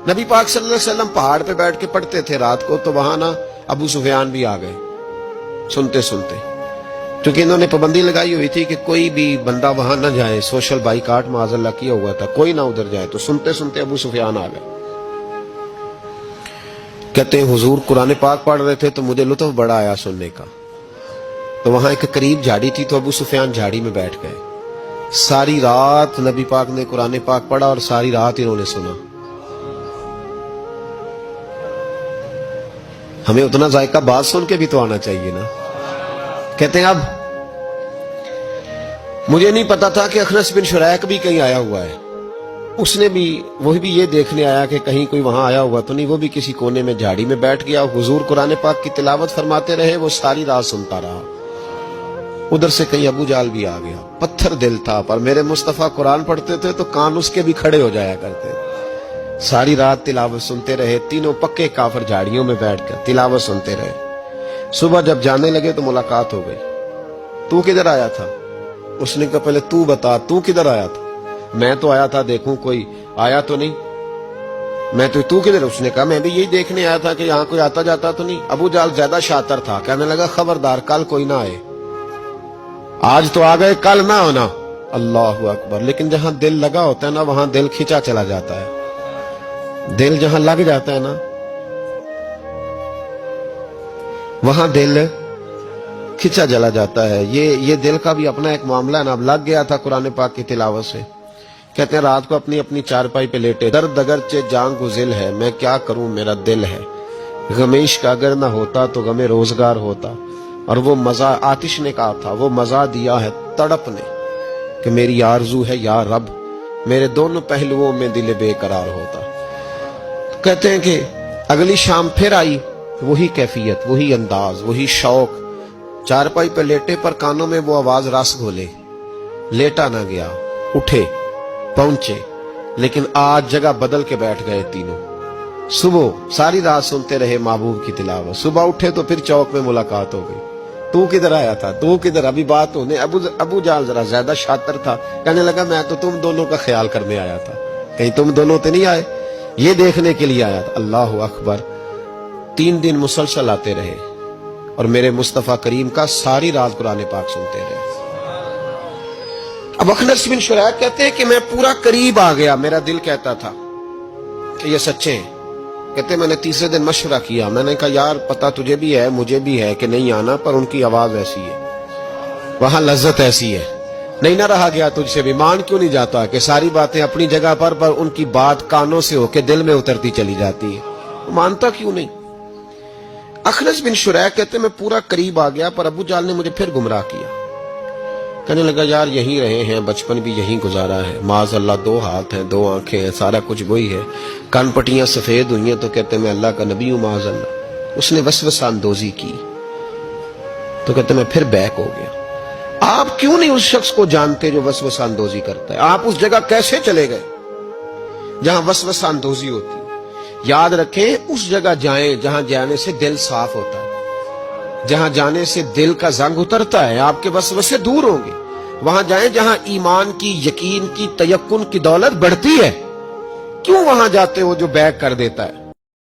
نبی پاک صلی اللہ علیہ وسلم پہاڑ پہ بیٹھ کے پڑھتے تھے رات کو، تو وہاں نا ابو سفیان بھی آ گئے سنتے سنتے، کیونکہ انہوں نے پابندی لگائی ہوئی تھی کہ کوئی بھی بندہ وہاں نہ جائے، سوشل بائیکاٹ معاذ اللہ کیا ہوا تھا، کوئی نہ ادھر جائے، تو سنتے سنتے ابو سفیان آ گئے۔ کہتے ہیں حضور قرآن پاک پڑھ رہے تھے تو مجھے لطف بڑا آیا سننے کا، تو وہاں ایک قریب جھاڑی تھی، تو ابو سفیان جھاڑی میں بیٹھ گئے۔ ساری رات نبی پاک نے قرآن پاک پڑھا اور ساری رات انہوں نے سنا۔ ہمیں اتنا ذائقہ بات سن کے بھی تو آنا چاہیے نا۔ کہتے ہیں اب مجھے نہیں پتا تھا کہ اخنس بن شریک بھی کہیں آیا ہوا ہے، اس نے بھی وہی بھی یہ دیکھنے آیا کہ کہیں کوئی وہاں آیا ہوا تو نہیں، وہ بھی کسی کونے میں جھاڑی میں بیٹھ گیا۔ حضور قرآن پاک کی تلاوت فرماتے رہے، وہ ساری رات سنتا رہا۔ ادھر سے کہیں ابو جال بھی آ گیا، پتھر دل تھا، پر میرے مصطفیٰ قرآن پڑھتے تھے تو کان اس کے بھی کھڑے ہو جایا کرتے۔ ساری رات تلاوت سنتے رہے، تینوں پکے کافر جھاڑیوں میں بیٹھ کر تلاوت سنتے رہے۔ صبح جب جانے لگے تو ملاقات ہو گئی۔ تو کدھر آیا تھا؟ اس نے کہا پہلے تو بتا، تو کدھر آیا تھا؟ میں تو آیا تھا دیکھوں کوئی آیا تو نہیں۔ میں تو کدھر؟ اس نے کہا میں بھی یہی دیکھنے آیا تھا کہ یہاں کوئی آتا جاتا تو نہیں۔ ابو جال زیادہ شاطر تھا، کہنے لگا خبردار کل کوئی نہ آئے، آج تو آ گئے کل نہ ہونا۔ اللہ اکبر۔ لیکن جہاں دل لگا ہوتا ہے نا وہاں دل کھینچا چلا جاتا ہے۔ دل جہاں لگ جاتا ہے نا وہاں دل کھینچا چلا جاتا ہے۔ یہ دل کا بھی اپنا ایک معاملہ ہے نا۔ اب لگ گیا تھا قرآن پاک کی تلاوت سے۔ کہتے ہیں رات کو اپنی اپنی چارپائی پہ لیٹے، درد اگرچہ جان گزل ہے، میں کیا کروں میرا دل ہے، غمیش کا اگر نہ ہوتا تو غم روزگار ہوتا، اور وہ مزہ آتش نے کہا تھا، وہ مزہ دیا ہے تڑپ نے کہ میری آرزو ہے یا رب میرے دونوں پہلوؤں میں دل بے قرار ہوتا۔ کہتے ہیں کہ اگلی شام پھر آئی، وہی کیفیت، وہی انداز، وہی شوق۔ چارپائی پہ لیٹے پر کانوں میں وہ آواز رس گھولے، لیٹا نہ گیا، اٹھے پہنچے، لیکن آج جگہ بدل کے بیٹھ گئے تینوں۔ صبح ساری رات سنتے رہے محبوب کی تلاوت، صبح اٹھے تو پھر چوک میں ملاقات ہو گئی۔ تو کدھر آیا تھا؟ تو کدھر؟ ابھی بات ہونے۔ ابو جال ذرا زیادہ شاطر تھا، کہنے لگا میں تو تم دونوں کا خیال کرنے آیا تھا، کہیں تم دونوں تو نہیں آئے، یہ دیکھنے کے لیے آیا تھا۔ اللہ اکبر۔ 3 دن مسلسل آتے رہے اور میرے مصطفیٰ کریم کا ساری رات قرآن پاک سنتے رہے۔ اب اخنس بن شریک کہتے ہیں کہ میں پورا قریب آ گیا، میرا دل کہتا تھا کہ یہ سچے ہیں۔ کہتے ہیں میں نے تیسرے دن مشورہ کیا، میں نے کہا یار پتہ تجھے بھی ہے مجھے بھی ہے کہ نہیں آنا، پر ان کی آواز ایسی ہے، وہاں لذت ایسی ہے، نہیں نہ رہا گیا تجھ سے بھی۔ مان کیوں نہیں جاتا کہ ساری باتیں اپنی جگہ پر ان کی بات کانوں سے ہو کے دل میں اترتی چلی جاتی ہے، مانتا کیوں نہیں؟ اخنس بن شریک کہتے میں پورا قریب آ گیا، پر ابو جال نے مجھے پھر گمراہ کیا۔ کہنے لگا یار یہیں رہے ہیں، بچپن بھی یہیں گزارا ہے، معاذ اللہ 2 ہاتھ ہیں 2 آنکھیں ہیں، سارا کچھ وہی ہے، کان پٹیاں سفید ہوئی ہیں تو کہتے میں اللہ کا نبی ہوں معاذ اللہ۔ اس نے وسوسہ اندوزی کی تو کہتے میں پھر بیک ہو گیا۔ آپ کیوں نہیں اس شخص کو جانتے جو وسوسہ اندوزی کرتا ہے؟ آپ اس جگہ کیسے چلے گئے جہاں وسوسہ اندوزی ہوتی ہے؟ یاد رکھیں اس جگہ جائیں جہاں جانے سے دل صاف ہوتا ہے، جہاں جانے سے دل کا زنگ اترتا ہے، آپ کے وسوسے دور ہوں گے۔ وہاں جائیں جہاں ایمان کی، یقین کی، تیقن کی دولت بڑھتی ہے۔ کیوں وہاں جاتے ہو جو بیک کر دیتا ہے؟